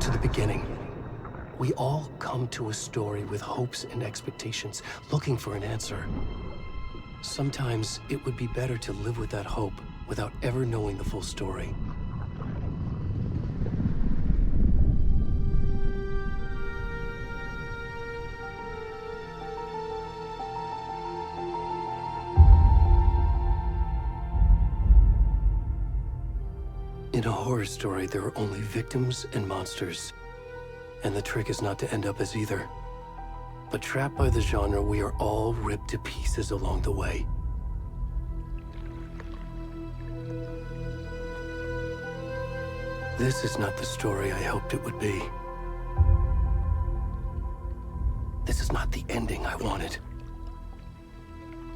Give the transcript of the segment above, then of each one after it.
to the beginning. We all come to a story with hopes and expectations, looking for an answer. Sometimes it would be better to live with that hope without ever knowing the full story. In a horror story, there are only victims and monsters. And the trick is not to end up as either. But trapped by the genre, we are all ripped to pieces along the way. This is not the story I hoped it would be. This is not the ending I wanted.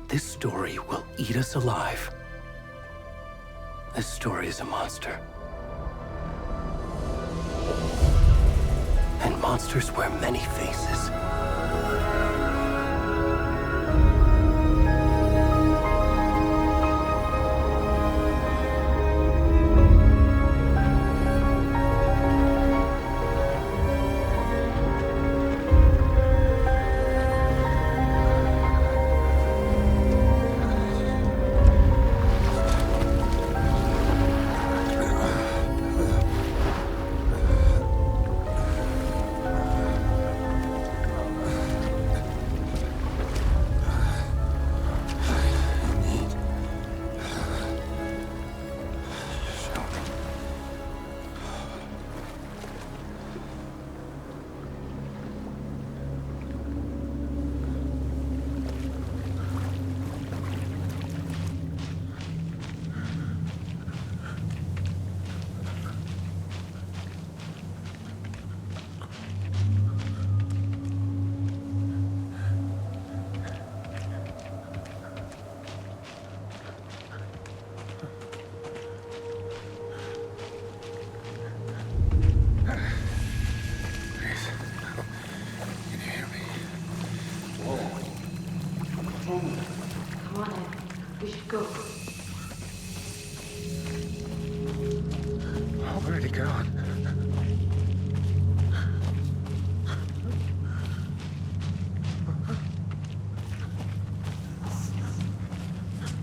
This story will eat us alive. This story is a monster. And monsters wear many faces. Come on, Ed. We should go. Where'd he go? That's the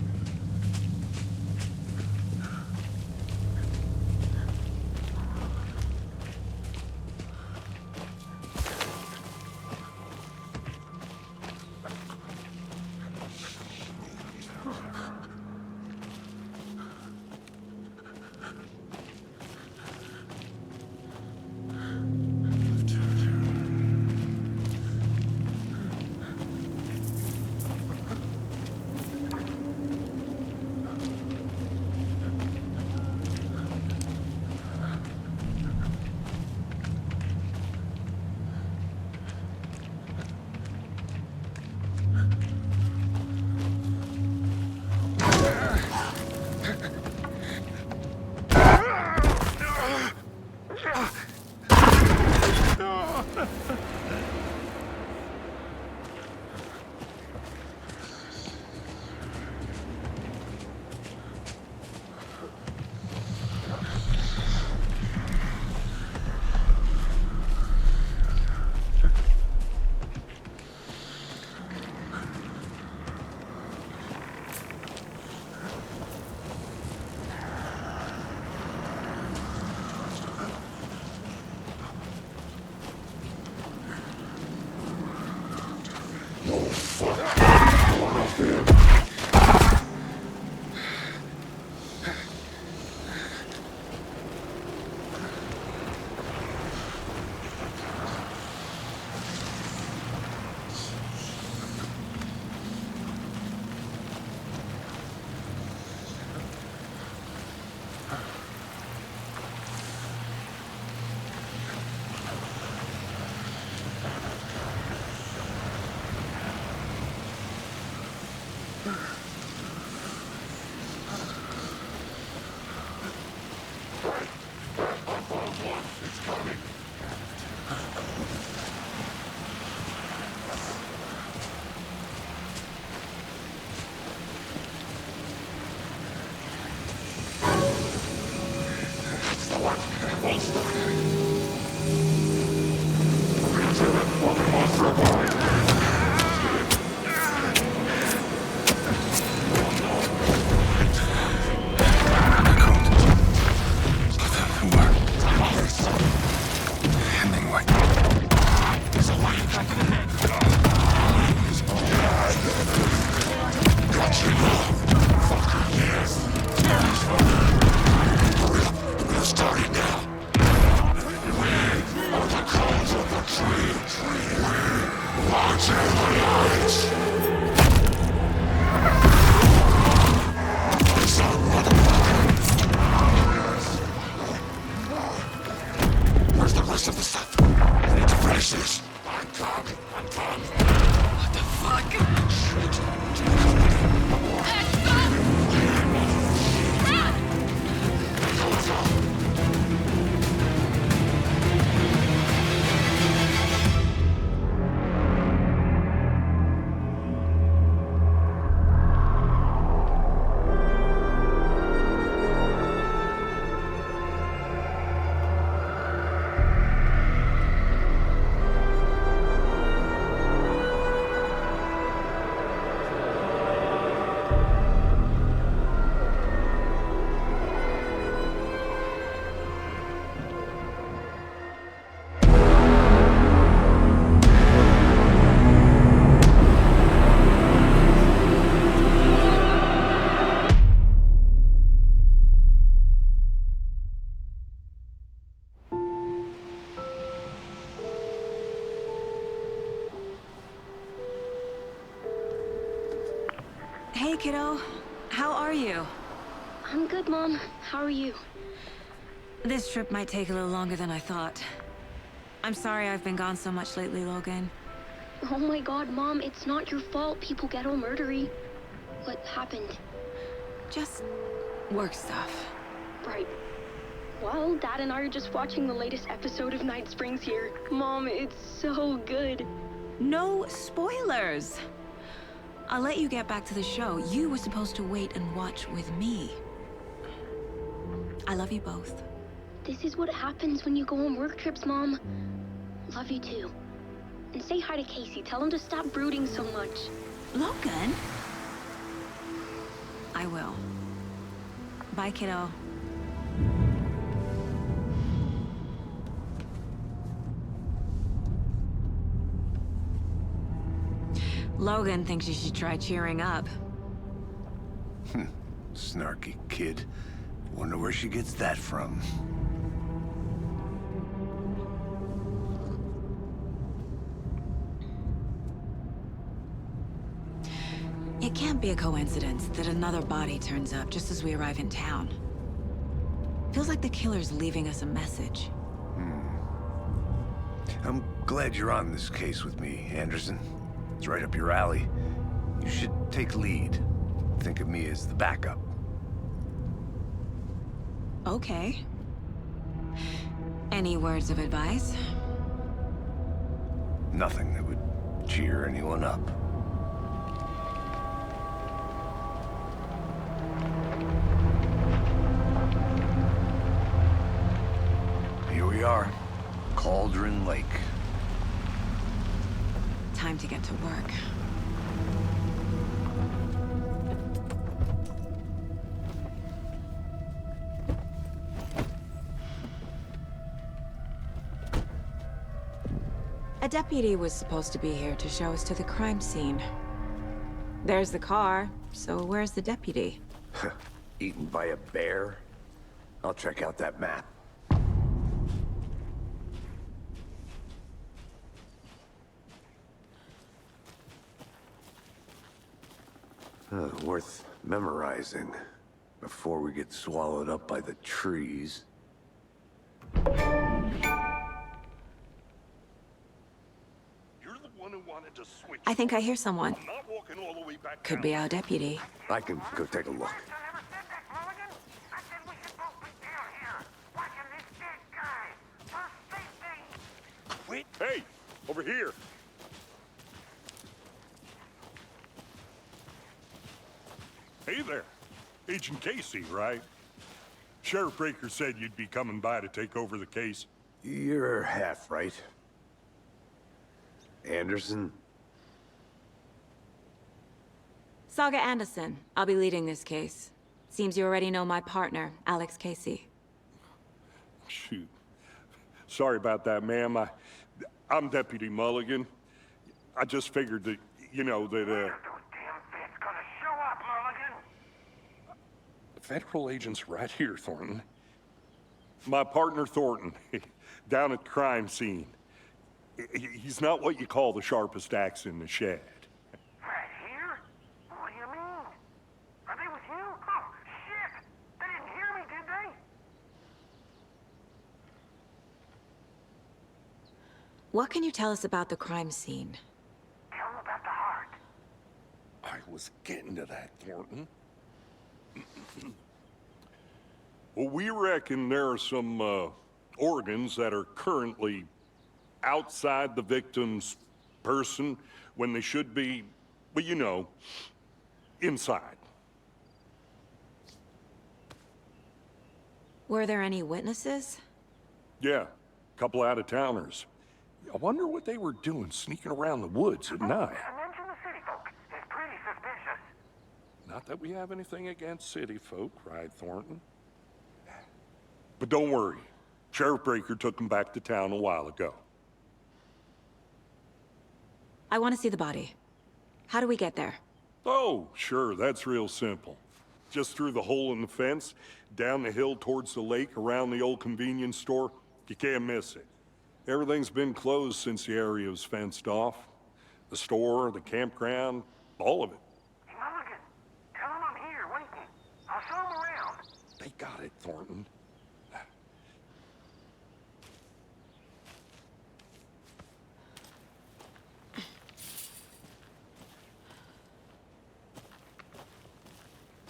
one. Hey, kiddo. How are you? I'm good, Mom. How are you? This trip might take a little longer than I thought. I'm sorry I've been gone so much lately, Logan. Oh my god, Mom, it's not your fault people get all murdery. What happened? Just work stuff. Right. Well, Dad and I are just watching the latest episode of Night Springs here. Mom, it's so good. No spoilers! I'll let you get back to the show. You were supposed to wait and watch with me. I love you both. This is what happens when you go on work trips, Mom. Love you too. And say hi to Casey. Tell him to stop brooding so much. Logan? I will. Bye, kiddo. Logan thinks you should try cheering up. Snarky kid. Wonder where she gets that from. It can't be a coincidence that another body turns up just as we arrive in town. Feels like the killer's leaving us a message. I'm glad you're on this case with me, Anderson. It's right up your alley. You should take lead. Think of me as the backup. Okay. Any words of advice? Nothing that would cheer anyone up. Here we are. Cauldron Lake. Time to get to work. A deputy was supposed to be here to show us to the crime scene. There's the car, so where's the deputy? Eaten by a bear? I'll check out that map. Worth memorizing before we get swallowed up by the trees. You're the one who wanted to switch. I think I hear someone. I'm not walking all the way back Could down. be our deputy. I can go take a look. Wait. Hey, over here. Hey there. Agent Casey, right? Sheriff Breaker said you'd be coming by to take over the case. You're half right. Anderson? Saga Anderson. I'll be leading this case. Seems you already know my partner, Alex Casey. Shoot. Sorry about that, ma'am. I'm Deputy Mulligan. I just figured that, you know, that, Federal agent's right here, Thornton. My partner, Thornton, down at the crime scene. He's not what you call the sharpest axe in the shed. Right here? What do you mean? Are they with you? Oh, shit! They didn't hear me, did they? What can you tell us about the crime scene? Tell them about the heart. I was getting to that, Thornton. Well, we reckon there are some organs that are currently outside the victim's person when they should be, well, you know, inside. Were there any witnesses? Yeah, a couple out-of-towners. I wonder what they were doing sneaking around the woods at night. Mention the city folk. It's pretty suspicious. Not that we have anything against city folk, cried Thornton. But don't worry. Sheriff Breaker took them back to town a while ago. I want to see the body. How do we get there? Oh, sure, that's real simple. Just through the hole in the fence, down the hill towards the lake, around the old convenience store. You can't miss it. Everything's been closed since the area was fenced off. The store, the campground, all of it. Mulligan, I got it, Thornton.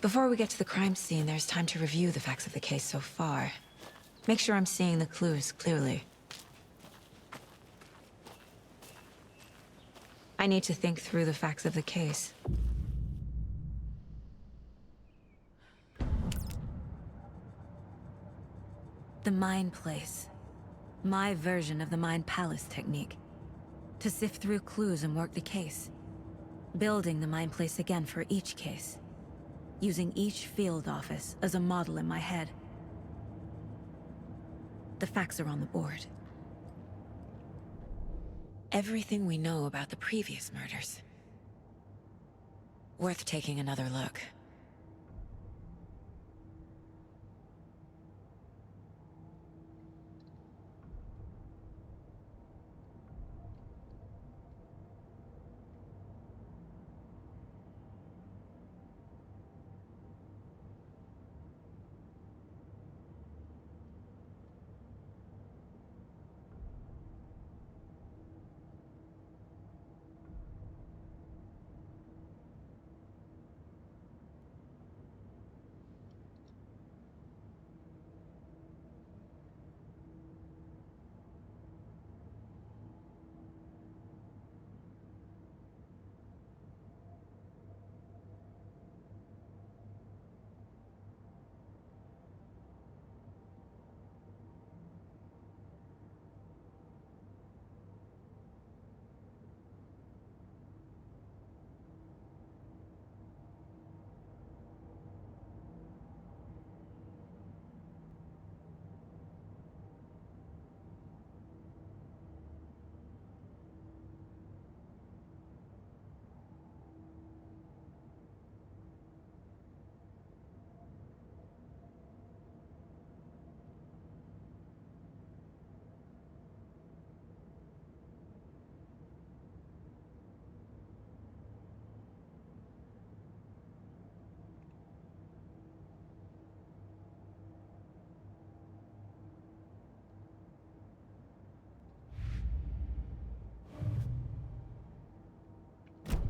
Before we get to the crime scene, there's time to review the facts of the case so far. Make sure I'm seeing the clues clearly. I need to think through the facts of the case. The Mind Place. My version of the Mind Palace technique. To sift through clues and work the case. Building the Mind Place again for each case. Using each field office as a model in my head. The facts are on the board. Everything we know about the previous murders. Worth taking another look.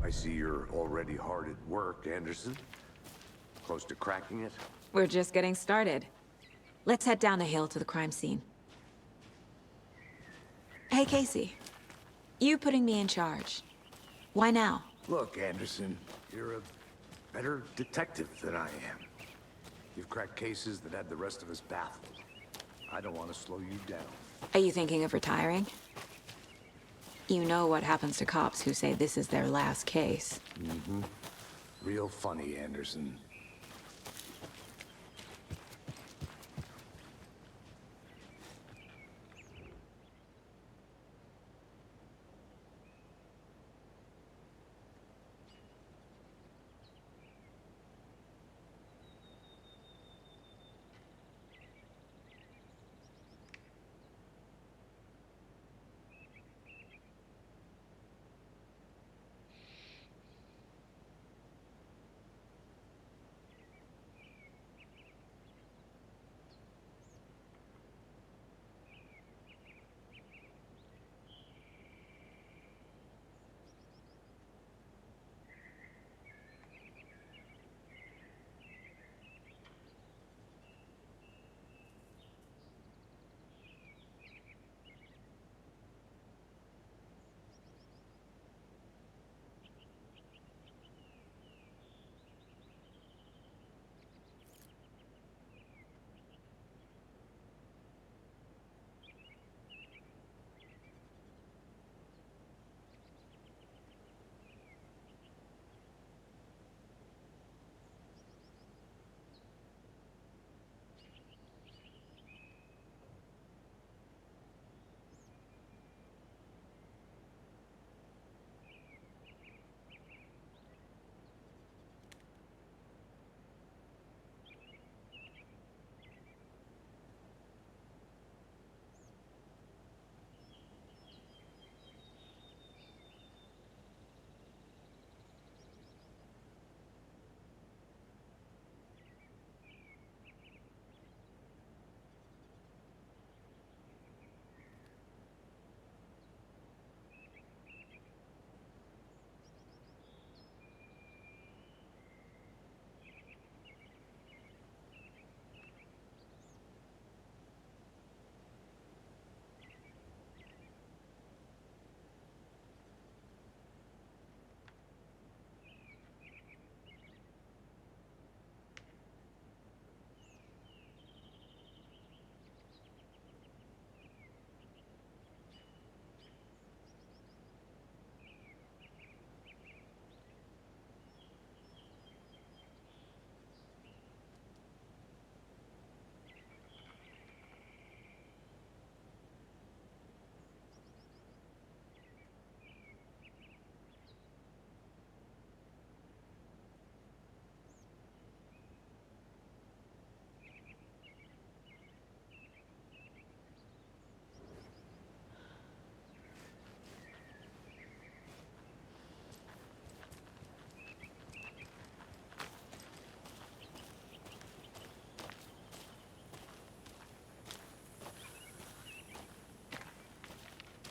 I see you're already hard at work, Anderson. Close to cracking it? We're just getting started. Let's head down the hill to the crime scene. Hey, Casey. You putting me in charge. Why now? Look, Anderson, you're a better detective than I am. You've cracked cases that had the rest of us baffled. I don't want to slow you down. Are you thinking of retiring? You know what happens to cops who say this is their last case. Mm-hmm. Real funny, Anderson.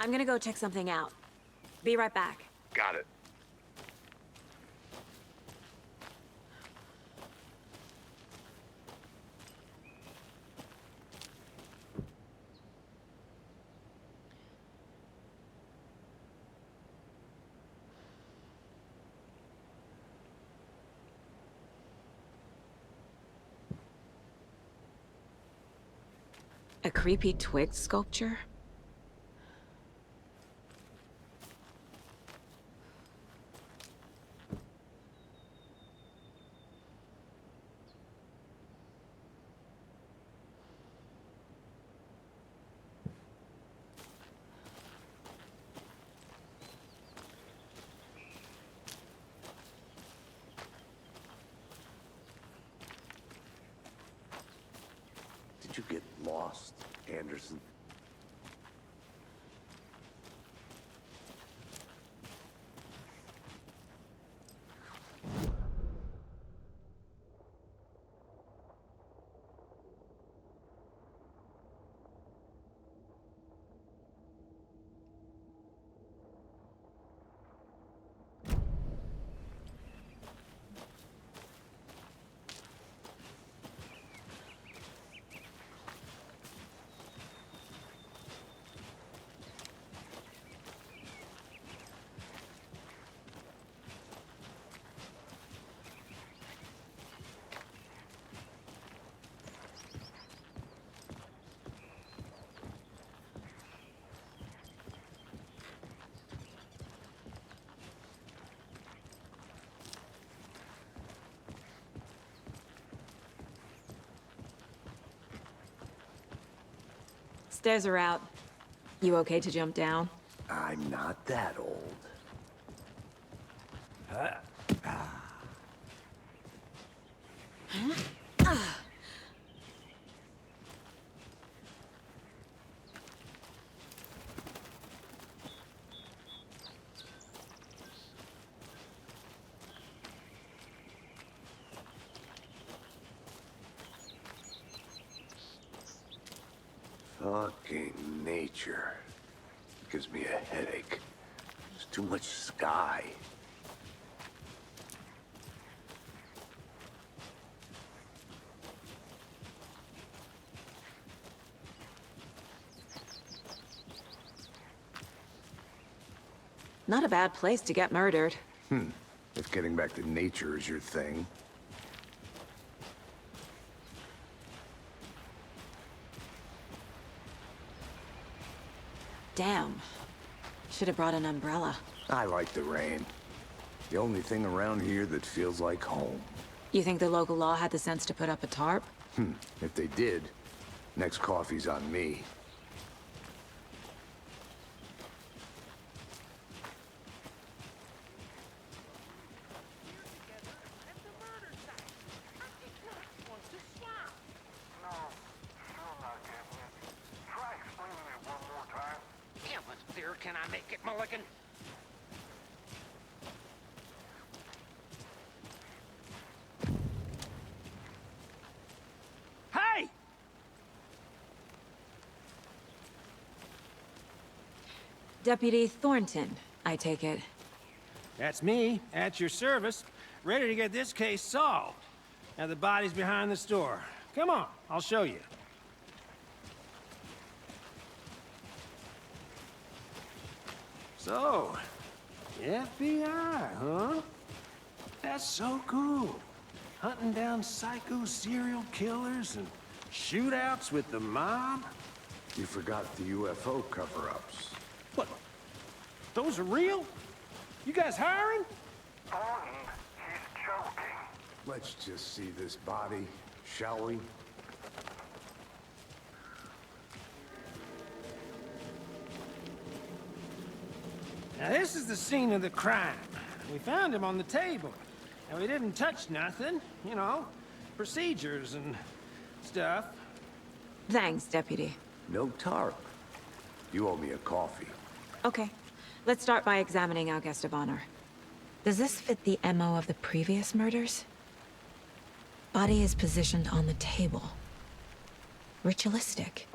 I'm gonna go check something out. Be right back. Got it. A creepy twig sculpture? Did you get lost, Anderson? Stairs are out. You okay to jump down? I'm not that old. Fucking nature. Gives me a headache. There's too much sky. Not a bad place to get murdered. If getting back to nature is your thing. Damn. Should have brought an umbrella. I like the rain. The only thing around here that feels like home. You think the local law had the sense to put up a tarp? If they did, next coffee's on me. Can I make it, Mulligan? Hey! Deputy Thornton, I take it. That's me, at your service, ready to get this case solved. Now the body's behind the store. Come on, I'll show you. So, FBI, huh? That's so cool. Hunting down psycho serial killers and shootouts with the mob. You forgot the UFO cover-ups. What? Those are real? You guys hiring? Thornton, he's joking. Let's just see this body, shall we? Now this is the scene of the crime. We found him on the table. And we didn't touch nothing, you know, procedures and stuff. Thanks, Deputy. No tarp. You owe me a coffee. Okay, let's start by examining our guest of honor. Does this fit the MO of the previous murders? Body is positioned on the table. Ritualistic.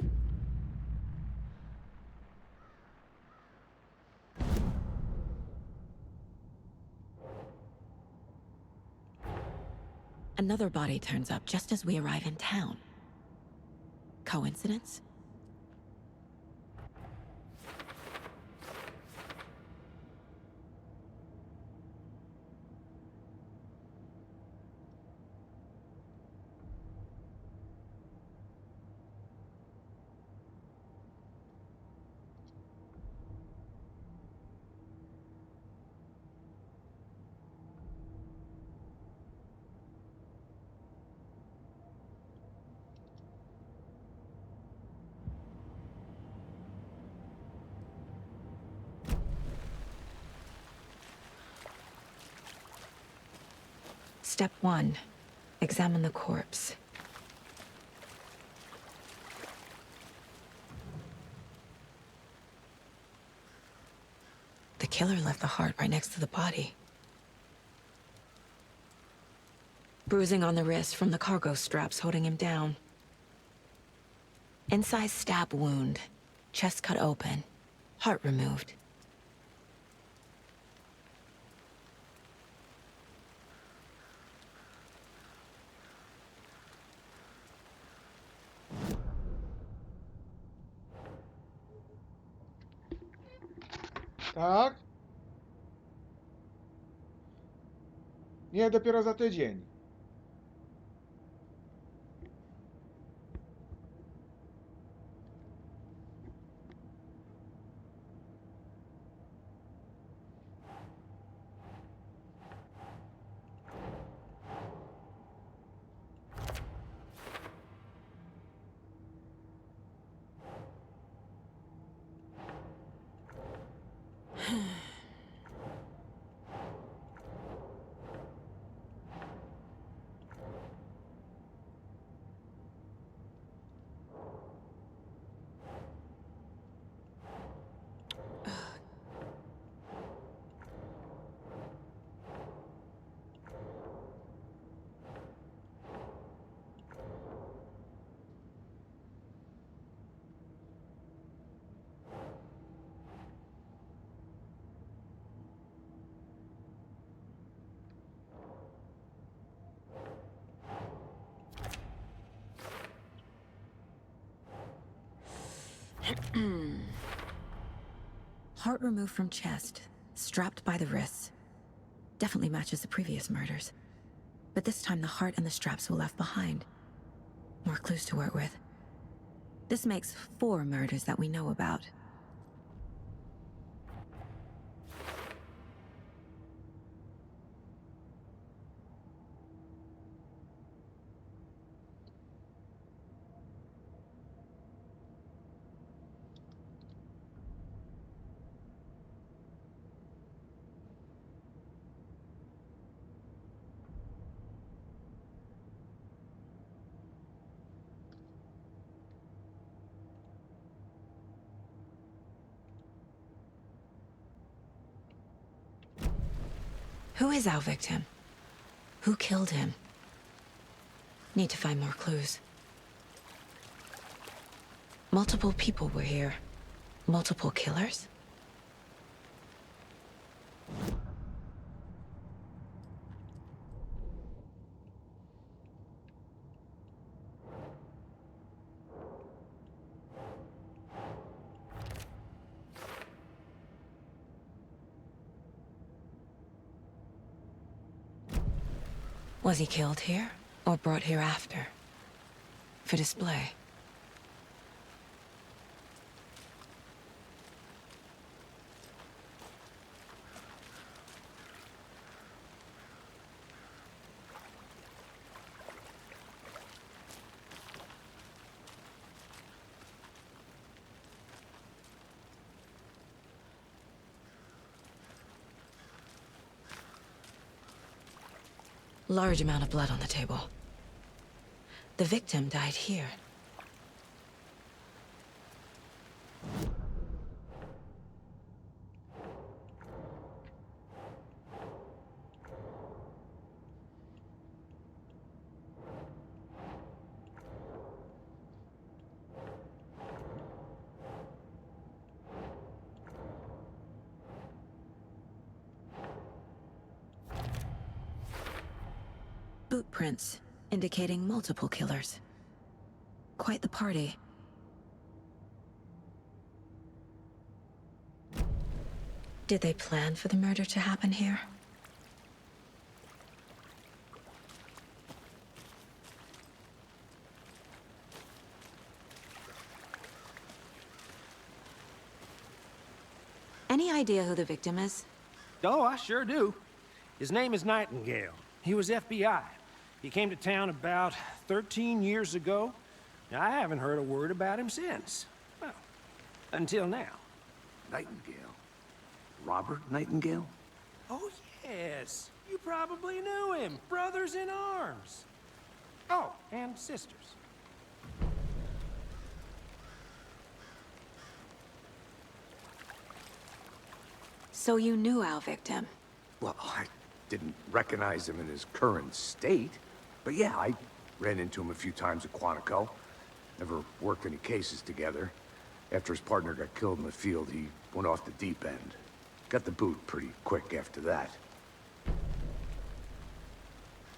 another body turns up just as we arrive in town. Coincidence? Step 1. Examine the corpse. The killer left the heart right next to the body. Bruising on the wrist from the cargo straps holding him down. Inside stab wound. Chest cut open. Heart removed. Tak? Nie, dopiero za tydzień. Heart removed from chest, strapped by the wrists. Definitely matches the previous murders. But this time the heart and the straps were left behind. More clues to work with. This makes 4 murders that we know about. Who is our victim? Who killed him? Need to find more clues. Multiple people were here. Multiple killers? Was he killed here, or brought here after? For display? Large amount of blood on the table. The victim died here. boot prints indicating multiple killers. Quite the party. Did they plan for the murder to happen here? Any idea who the victim is? Oh, I sure do. His name is Nightingale. He was FBI. He came to town about 13 years ago. Now, I haven't heard a word about him since. Well, until now. Nightingale? Robert Nightingale? Oh, yes. You probably knew him. Brothers in arms. Oh, and sisters. So you knew our victim? Well, I didn't recognize him in his current state. But yeah, I ran into him a few times at Quantico. Never worked any cases together. After his partner got killed in the field, he went off the deep end. Got the boot pretty quick after that.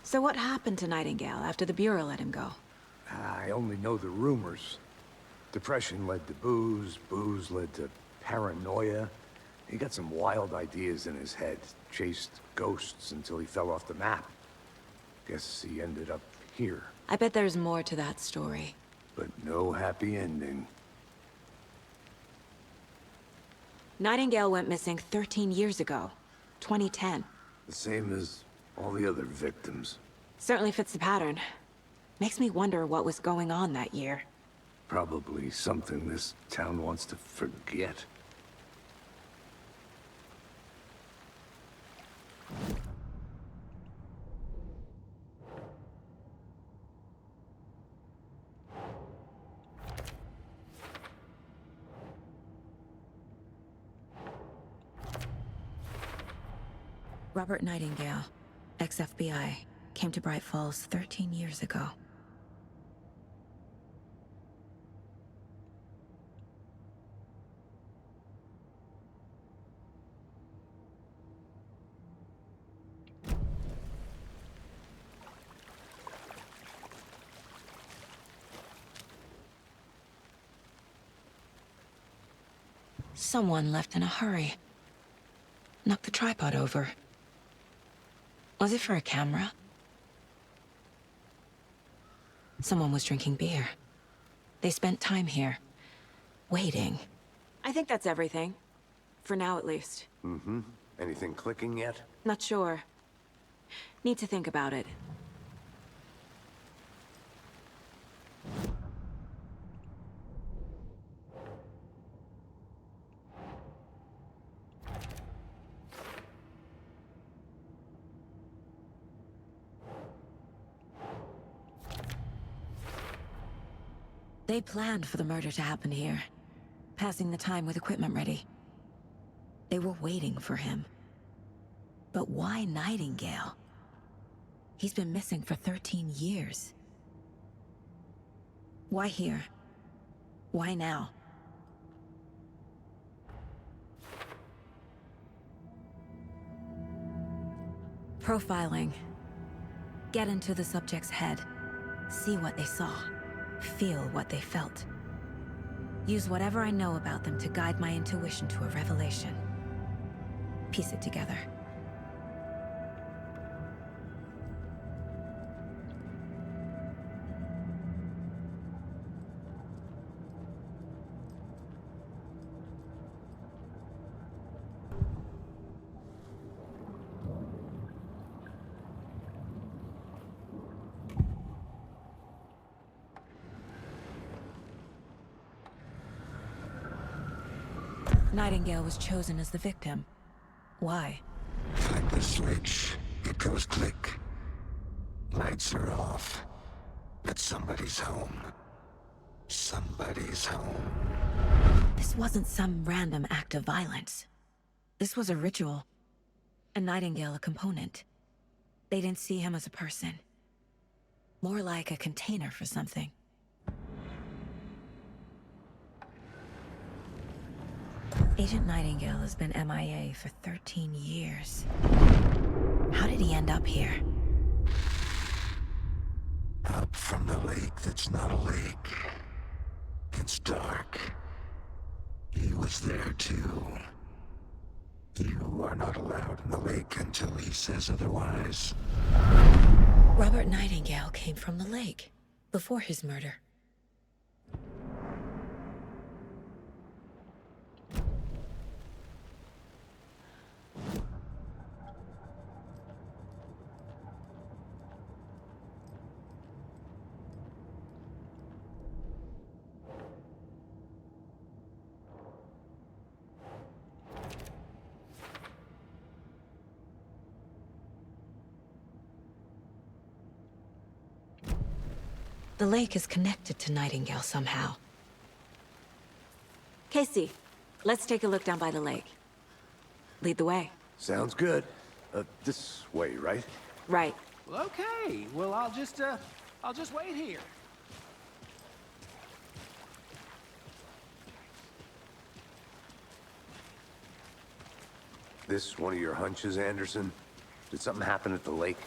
So what happened to Nightingale after the Bureau let him go? I only know the rumors. Depression led to booze, booze led to paranoia. He got some wild ideas in his head, chased ghosts until he fell off the map. Guess he ended up here, I bet there's more to that story. but no happy ending. Nightingale went missing 13 years ago, 2010. The same as all the other victims. Certainly fits the pattern. Makes me wonder what was going on that year. Probably something this town wants to forget. Robert Nightingale, ex-FBI, came to Bright Falls 13 years ago. Someone left in a hurry. Knocked the tripod over. Was it for a camera? Someone was drinking beer. They spent time here, waiting. I think that's everything. For now, at least. Mm-hmm. Anything clicking yet? Not sure. Need to think about it. They planned for the murder to happen here, passing the time with equipment ready. They were waiting for him. But why Nightingale? He's been missing for 13 years. Why here? Why now? Profiling. Get into the subject's head. See what they saw. Feel what they felt. Use whatever I know about them to guide my intuition to a revelation. Piece it together. Nightingale was chosen as the victim. Why? Flip the switch, it goes click. Lights are off. But somebody's home. Somebody's home. This wasn't some random act of violence. This was a ritual. And Nightingale a component. They didn't see him as a person. More like a container for something. Agent Nightingale has been MIA for 13 years. How did he end up here? Up from the lake that's not a lake. It's dark. He was there too. You are not allowed in the lake until he says otherwise. Robert Nightingale came from the lake before his murder. The lake is connected to Nightingale somehow. Casey, let's take a look down by the lake. Lead the way. Sounds good. This way, right? Right. Well, okay. Well, I'll just wait here. This one of your hunches, Anderson? Did something happen at the lake?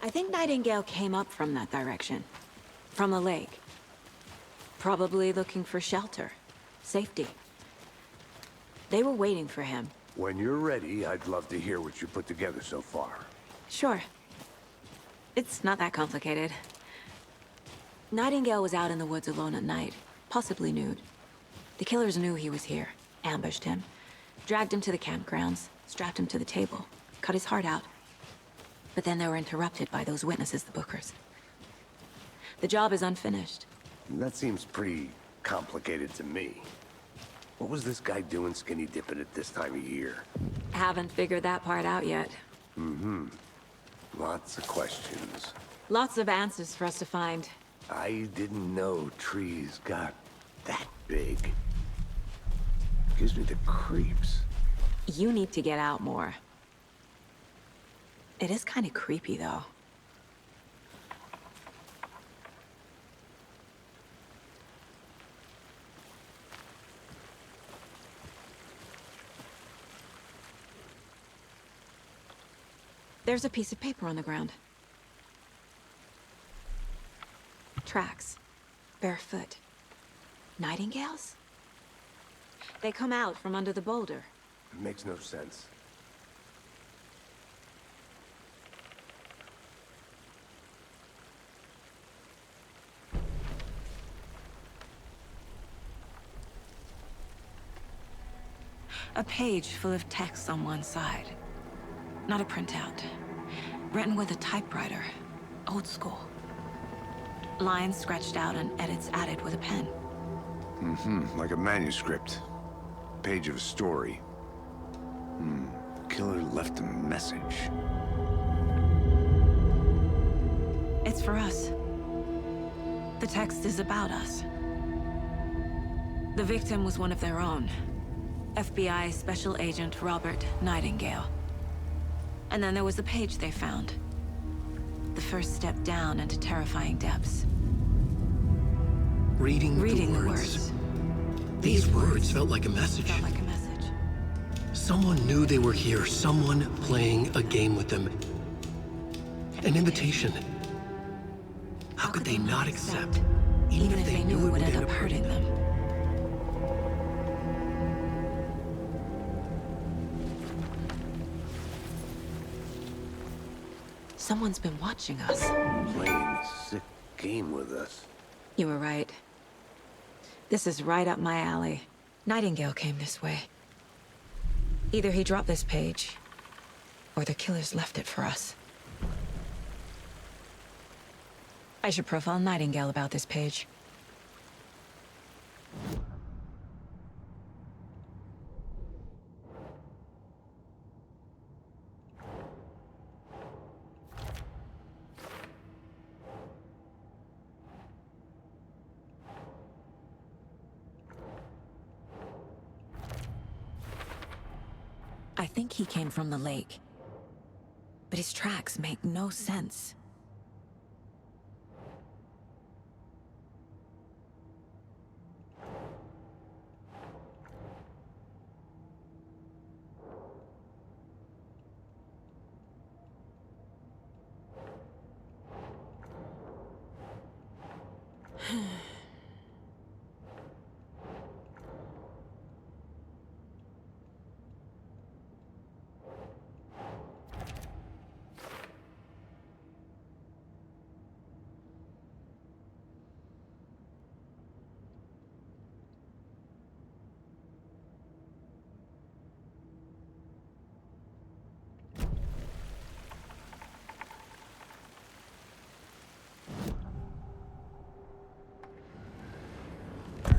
I think Nightingale came up from that direction. From the lake. Probably looking for shelter. Safety. They were waiting for him. When you're ready, I'd love to hear what you put together so far. Sure. It's not that complicated. Nightingale was out in the woods alone at night, possibly nude. The killers knew he was here, ambushed him, dragged him to the campgrounds, strapped him to the table, cut his heart out. But then they were interrupted by those witnesses, the Bookers. The job is unfinished. That seems pretty complicated to me. What was this guy doing skinny dipping at this time of year? Haven't figured that part out yet. Mm-hmm. Lots of questions. Lots of answers for us to find. I didn't know trees got that big. Gives me the creeps. You need to get out more. It is kind of creepy, though. There's a piece of paper on the ground. Tracks. Barefoot. Nightingales? They come out from under the boulder. It makes no sense. A page full of text on one side. Not a printout. Written with a typewriter. Old school. Lines scratched out and edits added with a pen. Mm-hmm, like a manuscript. Page of a story. Killer left a message. It's for us. The text is about us. The victim was one of their own. FBI Special Agent Robert Nightingale. And then there was the page they found. The first step down into terrifying depths. Reading the words. These words felt like a message. Felt like a message. Someone knew they were here. Someone playing a game with them. An invitation. How could they not accept? Even if they knew it would end up hurting them. Someone's been watching us. Playing a sick game with us. You were right. This is right up my alley. Nightingale came this way. Either he dropped this page, or the killers left it for us. I should profile Nightingale about this page. I think he came from the lake. But his tracks make no sense.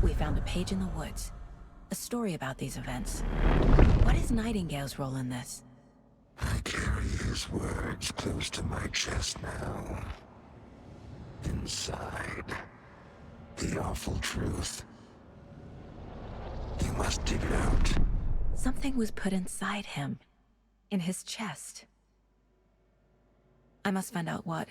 We found a page in the woods. A story about these events. What is Nightingale's role in this? I carry his words close to my chest now. Inside, the awful truth. You must dig it out. Something was put inside him. In his chest. I must find out what.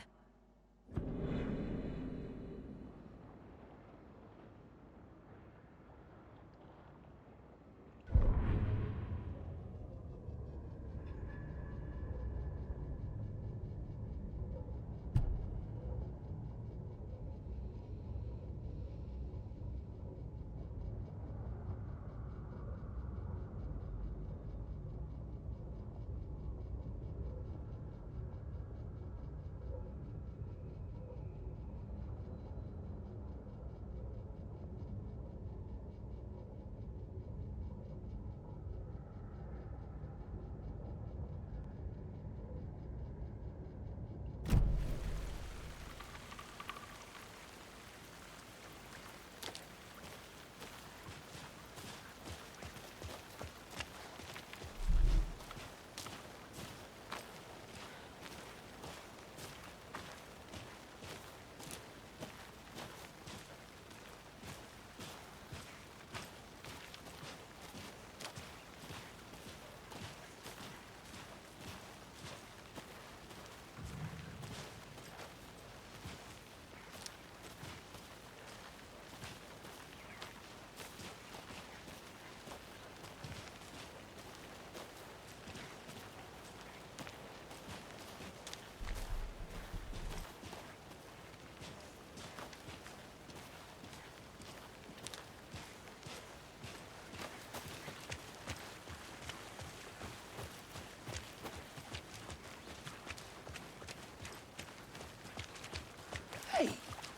Hey,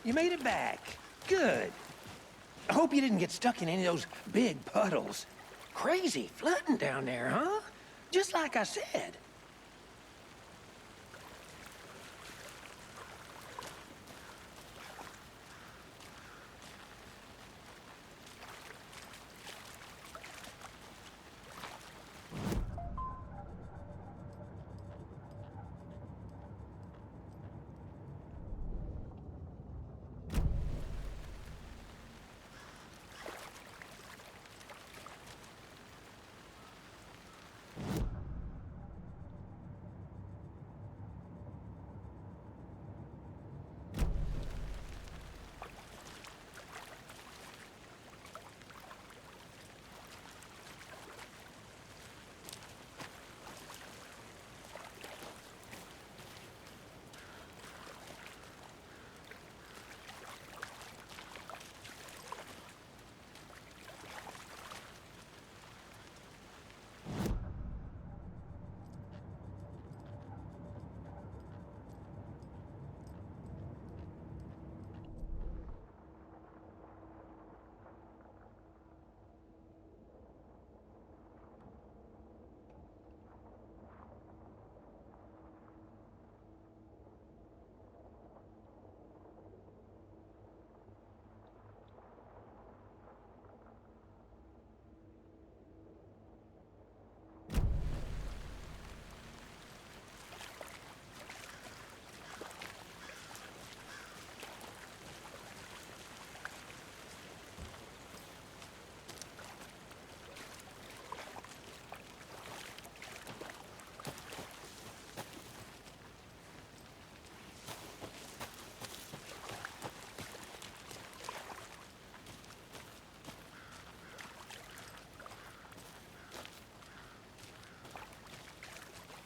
you made it back. Good. I hope you didn't get stuck in any of those big puddles. Crazy flooding down there, huh? Just like I said.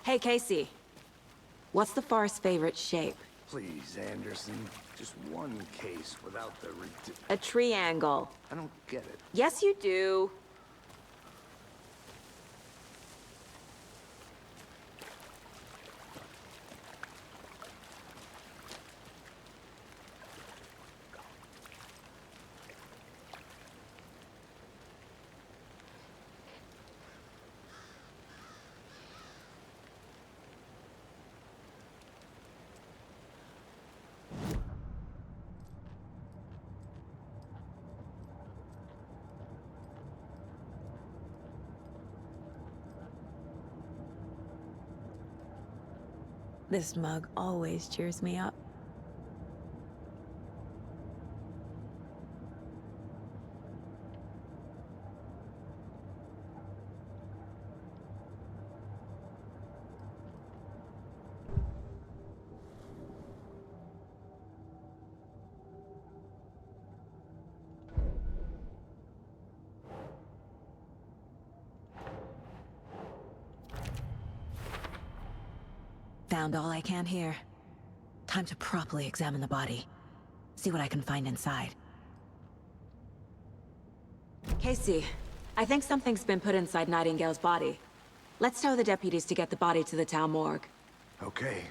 Hey, Casey. What's the forest's favorite shape? Please, Anderson. Just one case without the A triangle. I don't get it. Yes, you do. This mug always cheers me up. Found all I can here. Time to properly examine the body. See what I can find inside. Casey, I think something's been put inside Nightingale's body. Let's tell the deputies to get the body to the town morgue. Okay.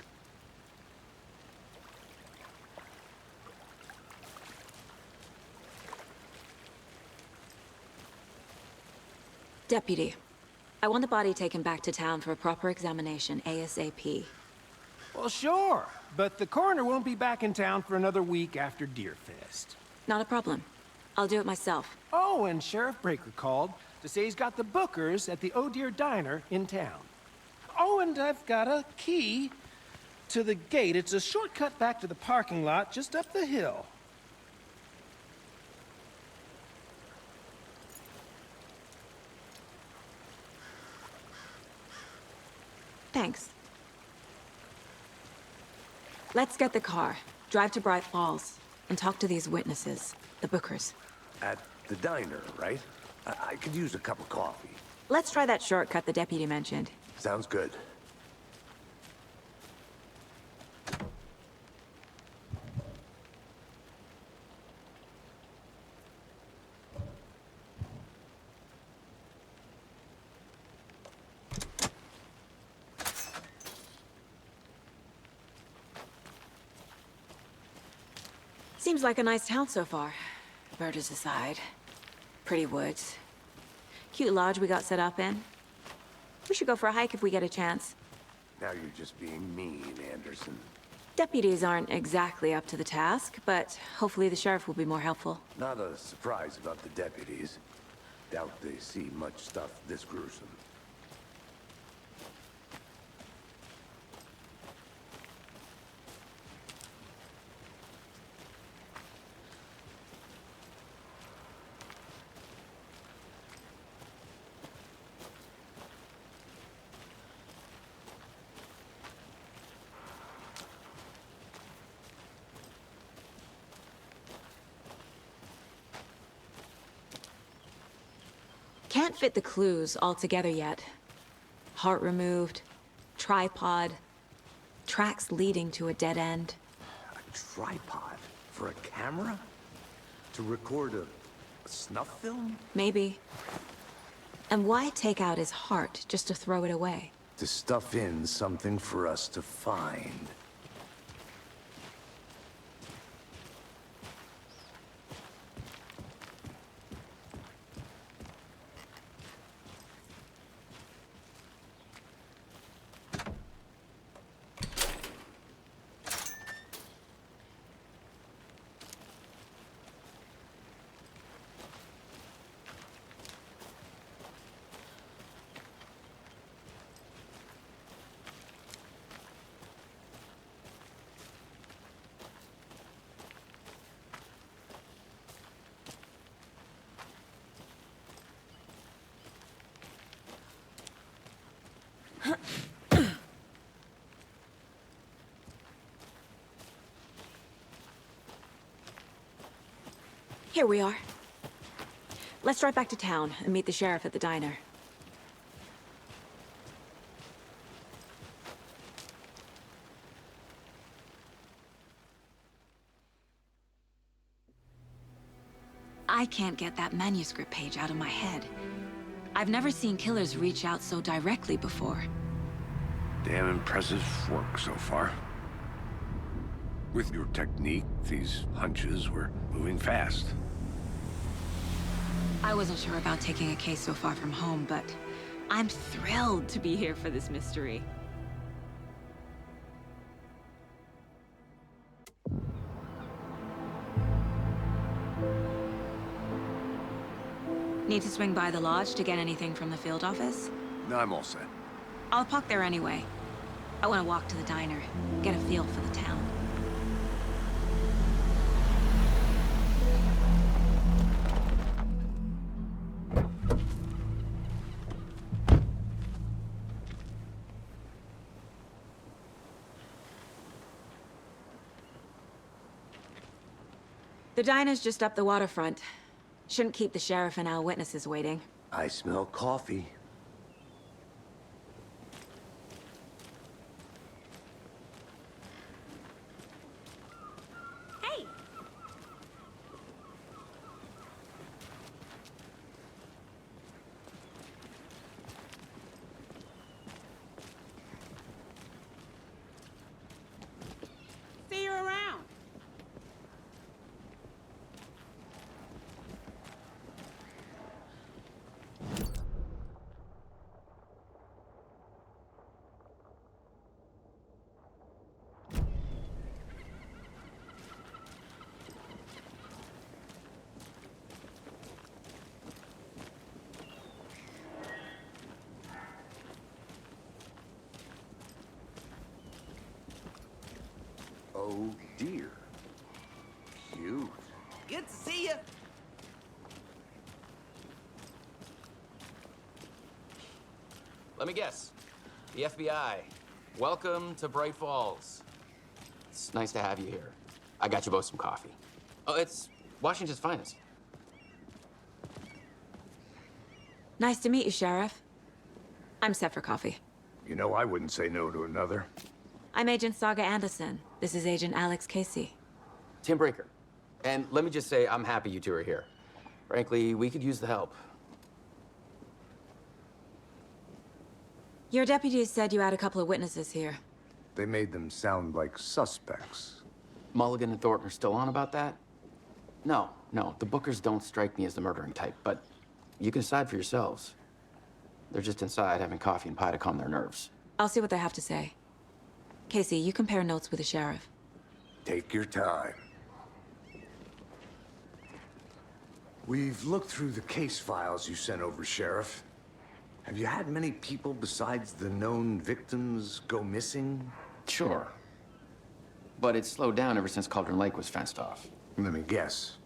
Deputy, I want the body taken back to town for a proper examination, ASAP. Well, sure, but the coroner won't be back in town for another week after Deerfest. Not a problem. I'll do it myself. Oh, and Sheriff Breaker called to say he's got the bookers at the Oh Dear Diner in town. Oh, and I've got a key to the gate. It's a shortcut back to the parking lot just up the hill. Thanks. Let's get the car, drive to Bright Falls, and talk to these witnesses, the bookers. At the diner, right? I could use a cup of coffee. Let's try that shortcut the deputy mentioned. Sounds good. Seems like a nice town so far. Murders aside. Pretty woods. Cute lodge we got set up in. We should go for a hike if we get a chance. Now you're just being mean, Anderson. Deputies aren't exactly up to the task, but hopefully the sheriff will be more helpful. Not a surprise about the deputies. Doubt they see much stuff this gruesome. Can't fit the clues all together yet. Heart removed, tripod, tracks leading to a dead end. A tripod? For a camera? To record a snuff film? Maybe. And why take out his heart just to throw it away? To stuff in something for us to find. Here we are. Let's drive back to town and meet the sheriff at the diner. I can't get that manuscript page out of my head. I've never seen killers reach out so directly before. Damn impressive work so far. With your technique, these hunches were moving fast. I wasn't sure about taking a case so far from home, but I'm thrilled to be here for this mystery. Need to swing by the lodge to get anything from the field office? No, I'm all set. I'll park there anyway. I want to walk to the diner, get a feel for the town. The diner's just up the waterfront. Shouldn't keep the sheriff and our witnesses waiting. I smell coffee. Hey! See you around. Oh dear. Cute. Good to see you. Let me guess. The FBI. Welcome to Bright Falls. It's nice to have you here. I got you both some coffee. Oh, it's Washington's finest. Nice to meet you, Sheriff. I'm set for coffee. You know, I wouldn't say no to another. I'm Agent Saga Anderson. This is Agent Alex Casey. Tim Breaker. And let me just say, I'm happy you two are here. Frankly, we could use the help. Your deputies said you had a couple of witnesses here. They made them sound like suspects. Mulligan and Thornton are still on about that? No, the Bookers don't strike me as the murdering type, but you can decide for yourselves. They're just inside having coffee and pie to calm their nerves. I'll see what they have to say. Casey, you compare notes with the sheriff. Take your time. We've looked through the case files you sent over, Sheriff. Have you had many people besides the known victims go missing? Sure. But it's slowed down ever since Cauldron Lake was fenced off. Let me guess.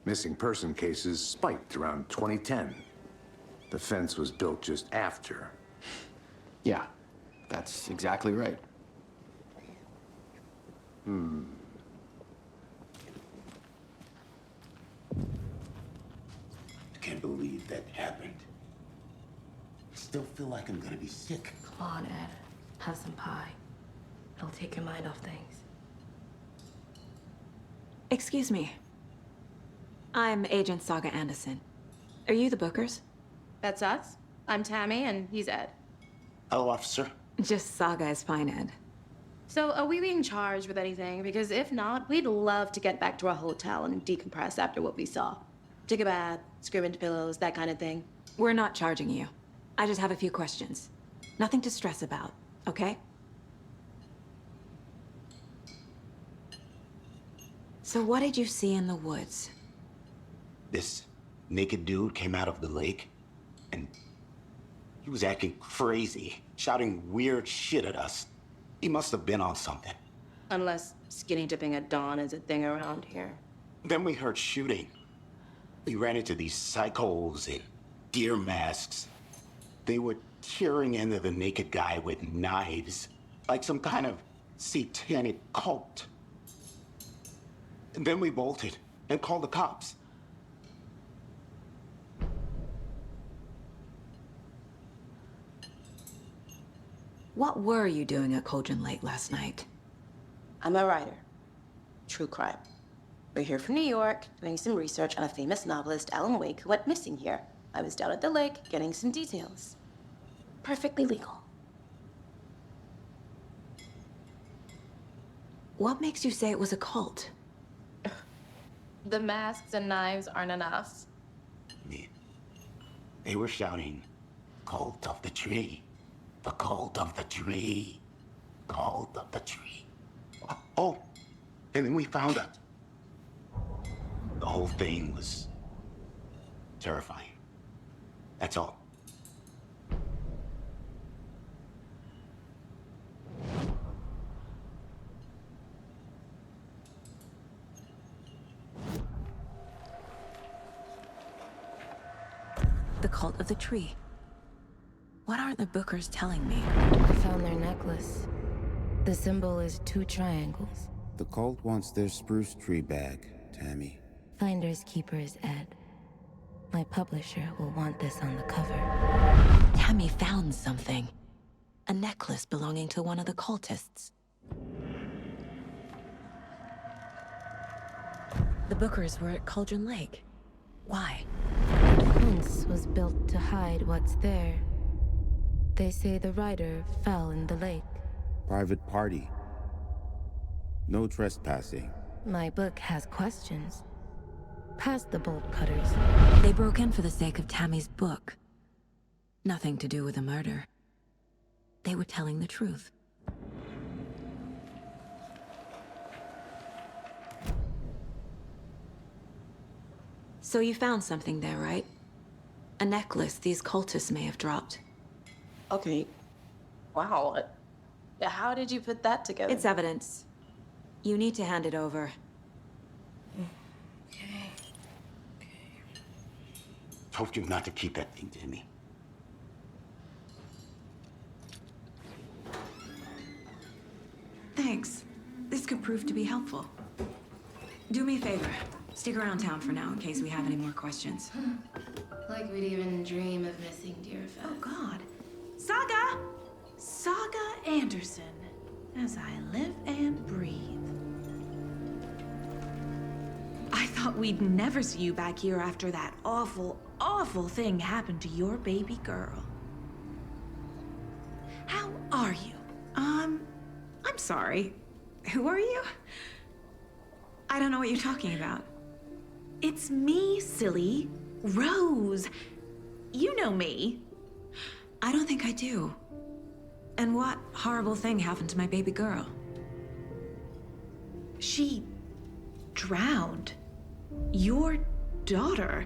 Missing person cases spiked around 2010. The fence was built just after. Yeah, that's exactly right. Can't believe that happened. Still feel like I'm gonna be sick. Come on, Ed. Have some pie. It'll take your mind off things. Excuse me. I'm Agent Saga Anderson. Are you the Bookers? That's us. I'm Tammy, and he's Ed. Hello, officer. Just Saga is fine, Ed. So, are we being charged with anything? Because if not, we'd love to get back to our hotel and decompress after what we saw. Take a bath, scream into pillows, that kind of thing. We're not charging you. I just have a few questions. Nothing to stress about, okay? So what did you see in the woods? This naked dude came out of the lake, and he was acting crazy, shouting weird shit at us. He must have been on something. Unless skinny dipping at dawn is a thing around here. Then we heard shooting. We ran into these psychos in deer masks. They were tearing into the naked guy with knives, like some kind of satanic cult. And then we bolted and called the cops. What were you doing at Cauldron Lake last night? I'm a writer. True crime. We're here from New York, doing some research on a famous novelist, Alan Wake, who went missing here. I was down at the lake, getting some details. Perfectly legal. What makes you say it was a cult? The masks and knives aren't enough. They were shouting, "Cult of the tree. The cult of the tree. Cult of the tree." Oh, and then we found it. The whole thing was terrifying. That's all. The cult of the tree. What aren't the Bookers telling me? I found their necklace. The symbol is 2 triangles. The cult wants their spruce tree back, Tammy. Finders keepers, Ed. My publisher will want this on the cover. Tammy found something. A necklace belonging to one of the cultists. The Bookers were at Cauldron Lake. Why? The fence was built to hide what's there. They say the rider fell in the lake. Private party. No trespassing. My book has questions. Past the bolt cutters. They broke in for the sake of Tammy's book. Nothing to do with the murder. They were telling the truth. So you found something there, right? A necklace these cultists may have dropped. Okay. Wow. How did you put that together? It's evidence. You need to hand it over. Told you not to keep that thing, Timmy. Thanks. This could prove to be helpful. Do me a favor. Stick around town for now in case we have any more questions. Like we'd even dream of missing Deerfest. Oh, God. Saga! Saga Anderson. As I live and breathe. I thought we'd never see you back here after that awful, awful thing happened to your baby girl. How are you? I'm sorry. Who are you? I don't know what you're talking about. It's me, silly. Rose. You know me. I don't think I do. And what horrible thing happened to my baby girl? She drowned. Your daughter.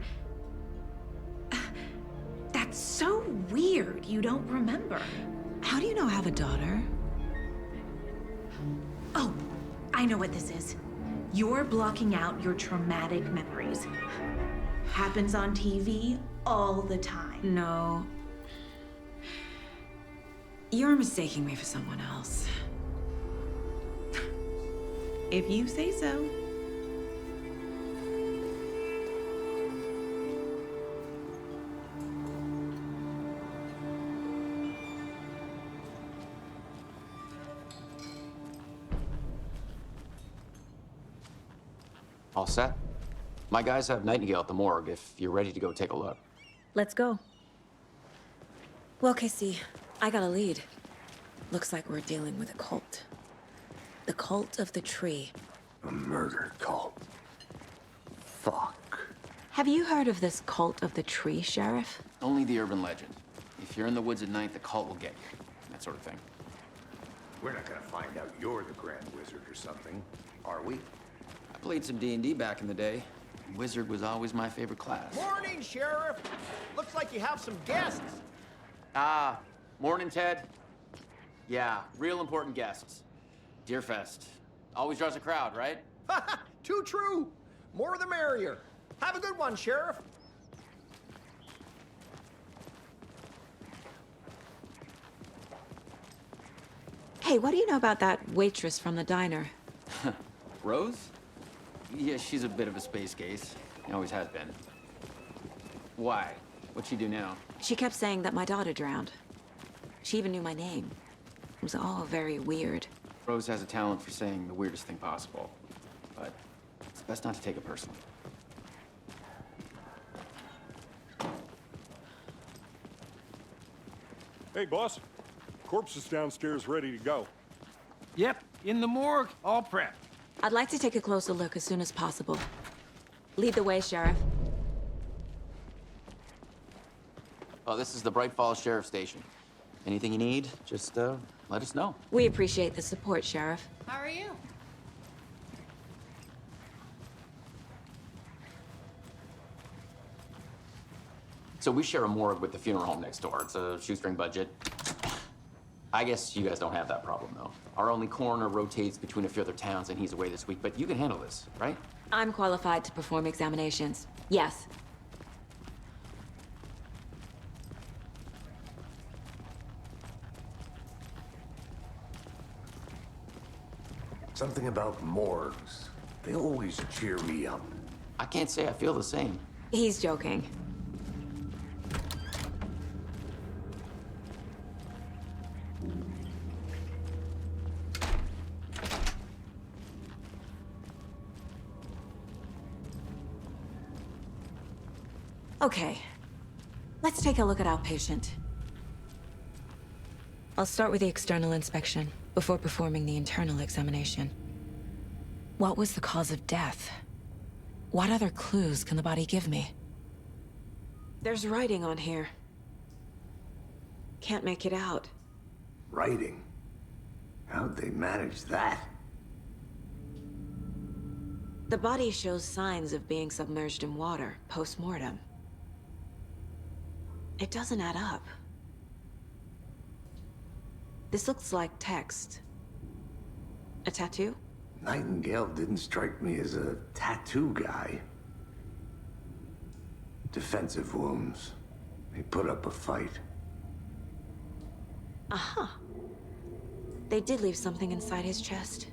That's so weird you don't remember. How do you know I have a daughter? Oh, I know what this is. You're blocking out your traumatic memories. Happens on TV all the time. No. You're mistaking me for someone else. If you say so. All set? My guys have Nightingale at the morgue if you're ready to go take a look. Let's go. Well, Casey, I got a lead. Looks like we're dealing with a cult. The cult of the tree. A murder cult. Fuck. Have you heard of this cult of the tree, Sheriff? Only the urban legend. If you're in the woods at night, the cult will get you. That sort of thing. We're not gonna find out you're the Grand Wizard or something, are we? I played some D&D back in the day. Wizard was always my favorite class. Morning, Sheriff. Looks like you have some guests. Ah, morning, Ted. Yeah, real important guests. Deerfest. Always draws a crowd, right? Too true. More the merrier. Have a good one, Sheriff. Hey, what do you know about that waitress from the diner? Rose? Yeah, she's a bit of a space case. Always has been. Why? What'd she do now? She kept saying that my daughter drowned. She even knew my name. It was all very weird. Rose has a talent for saying the weirdest thing possible. But it's Best not to take it personally. Hey, boss. Corpse is downstairs ready to go. Yep, in the morgue, all prepped. I'd like to take a closer look as soon as possible. Lead the way, Sheriff. Oh, this is the Bright Falls Sheriff Station. Anything you need, just let us know. We appreciate the support, Sheriff. How are you? So we share a morgue with the funeral home next door. It's a shoestring budget. I guess you guys don't have that problem, though. Our only coroner rotates between a few other towns, and he's away this week, but you can handle this, right? I'm qualified to perform examinations. Yes. Something about morgues. They always cheer me up. I can't say I feel the same. He's joking. Okay, let's take a look at our patient. I'll start with the external inspection before performing the internal examination. What was the cause of death? What other clues can the body give me? There's writing on here. Can't make it out. Writing? How'd they manage that? The body shows signs of being submerged in water post-mortem. It doesn't add up. This looks like text. A tattoo? Nightingale didn't strike me as a tattoo guy. Defensive wounds. He put up a fight. Uh-huh. They did leave something inside his chest.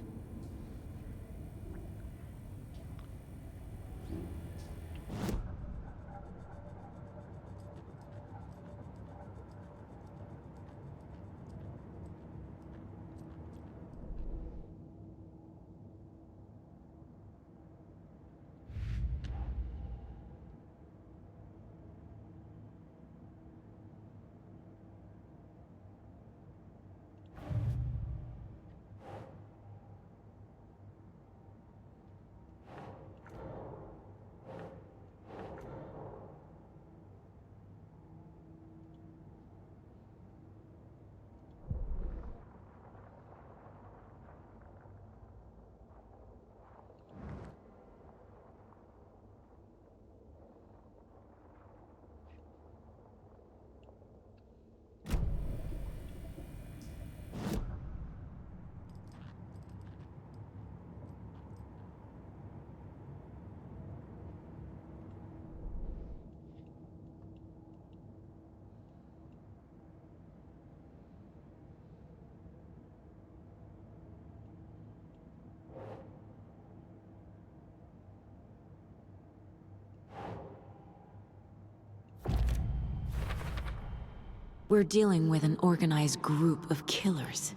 We're dealing with an organized group of killers,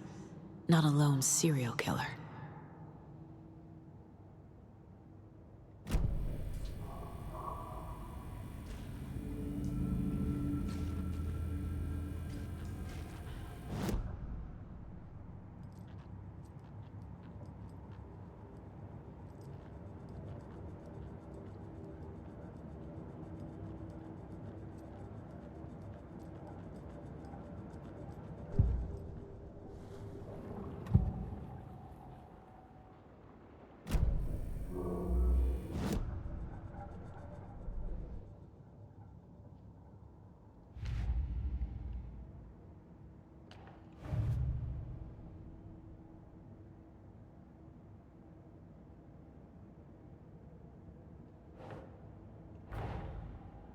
not a lone serial killer.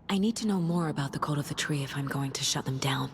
I need to know more about the Code of the Tree if I'm going to shut them down.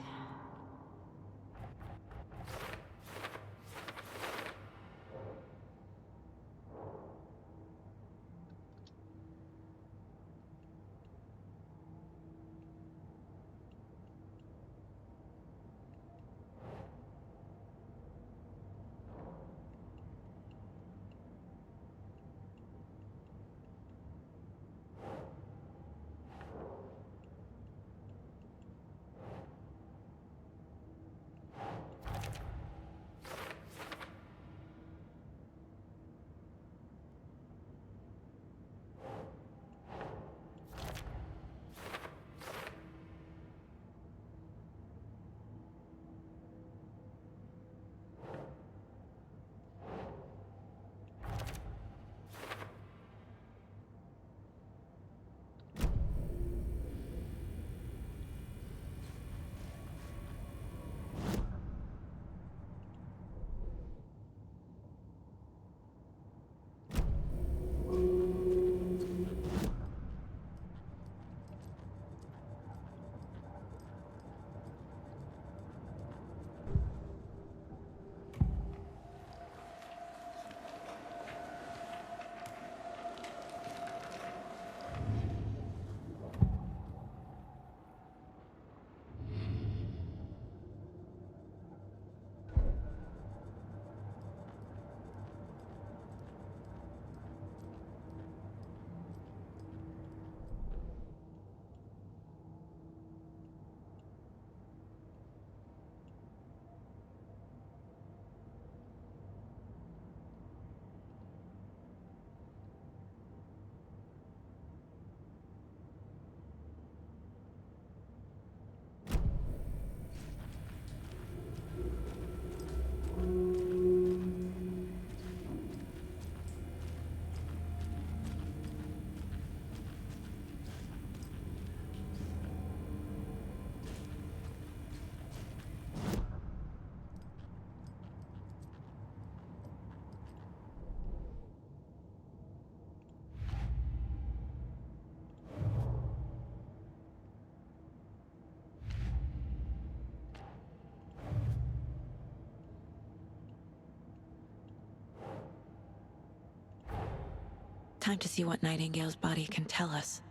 Time to see what Nightingale's body can tell us.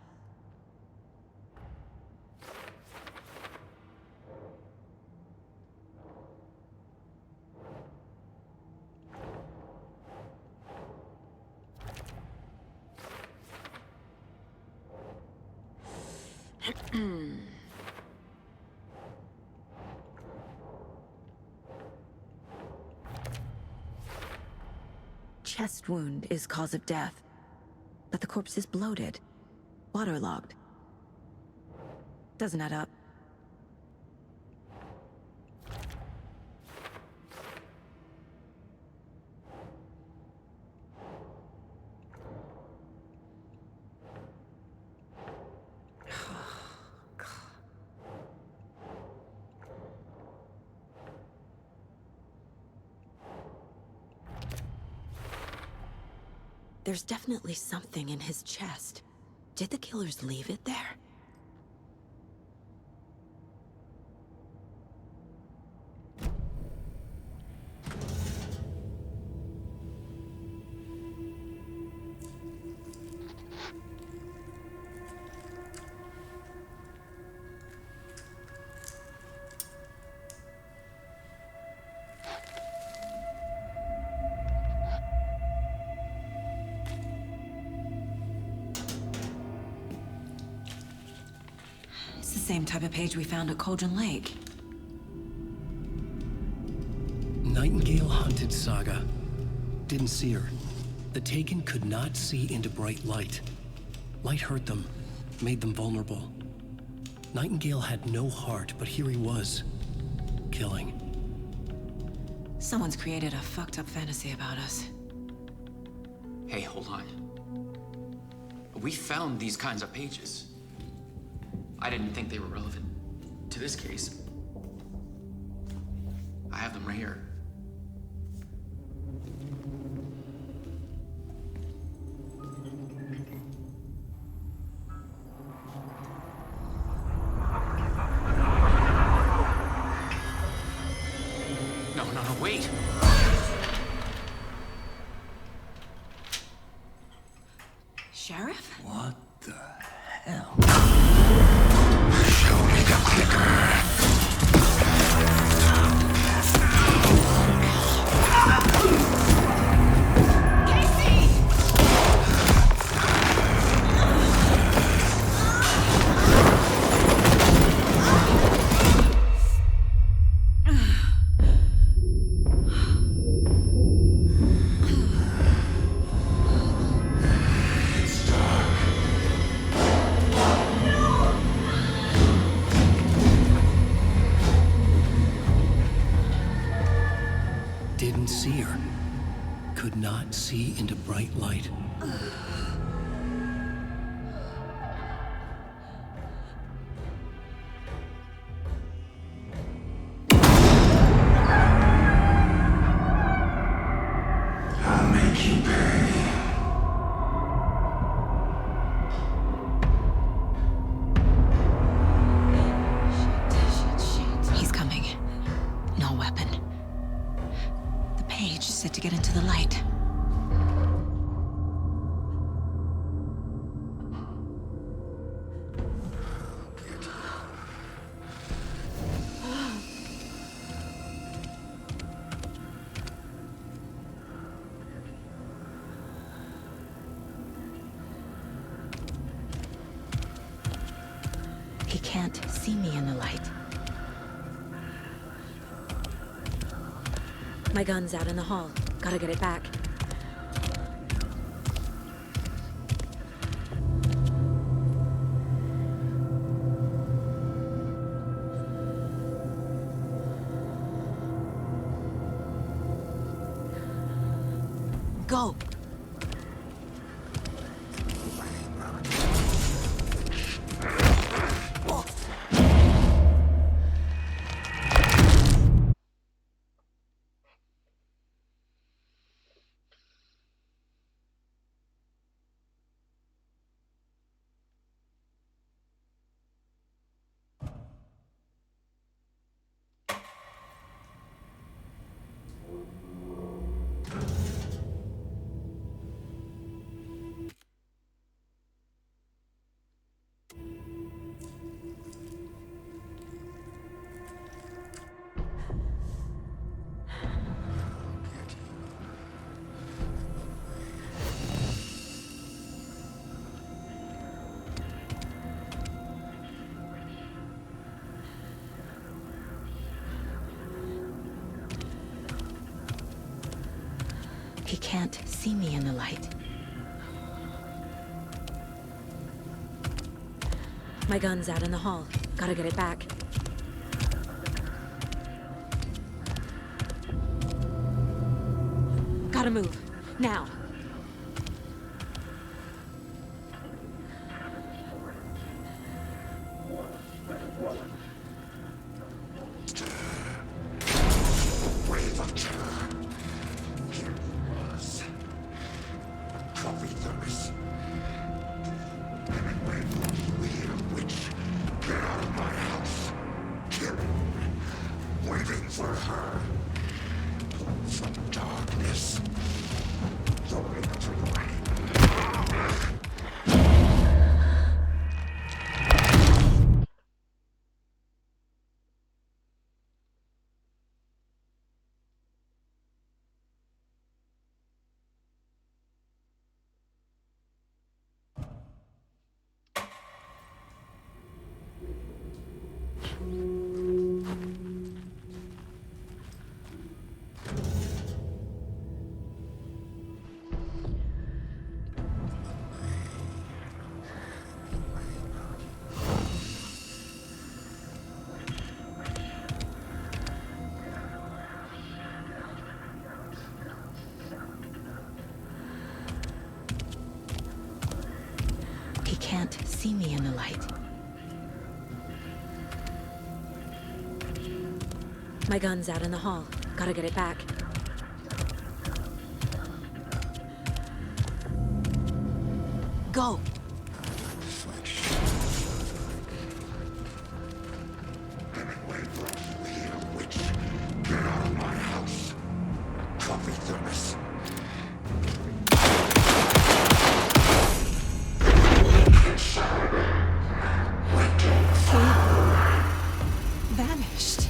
Chest wound is cause of death, but the corpse is bloated, waterlogged. Doesn't add up. There's definitely something in his chest. Did the killers leave it there? It's the same type of page we found at Cauldron Lake. Nightingale hunted Saga. Didn't see her. The Taken could not see into bright light. Light hurt them, made them vulnerable. Nightingale had no heart, but here he was, killing. Someone's created a fucked up fantasy about us. Hey, hold on. We found these kinds of pages. I didn't think they were relevant to this case. I have them right here. No, wait! Sheriff? What the hell? Show me the clicker. Didn't see her. Could not see into bright light. I'll make you pay. He's coming. No weapon. The page said to get into the light. He can't see me in the light. My gun's out in the hall. Gotta get it back. Go! can't see me in the light. My gun's out in the hall. Gotta get it back. Gotta move. Now. He can't see me in the light. My gun's out in the hall. Gotta get it back. Go! Vanished.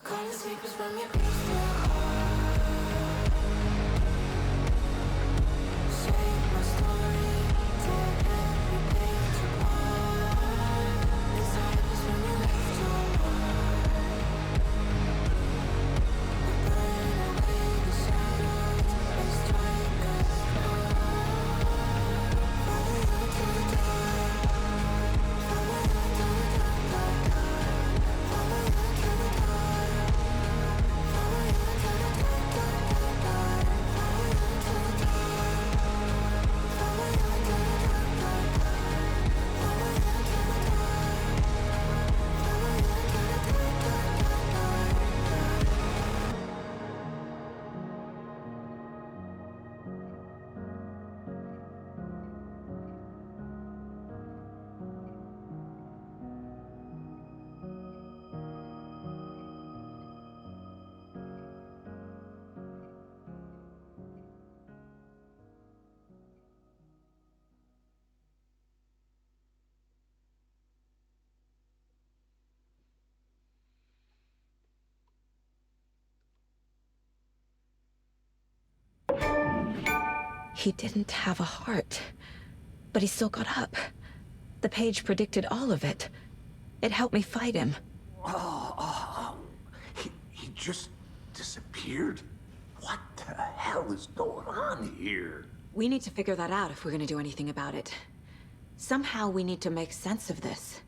Call the secrets from your crystal heart. Shape my story to He didn't have a heart, but he still got up. The page predicted all of it. It helped me fight him. He just disappeared? What the hell is going on here? We need to figure that out if we're gonna do anything about it. Somehow we need to make sense of this.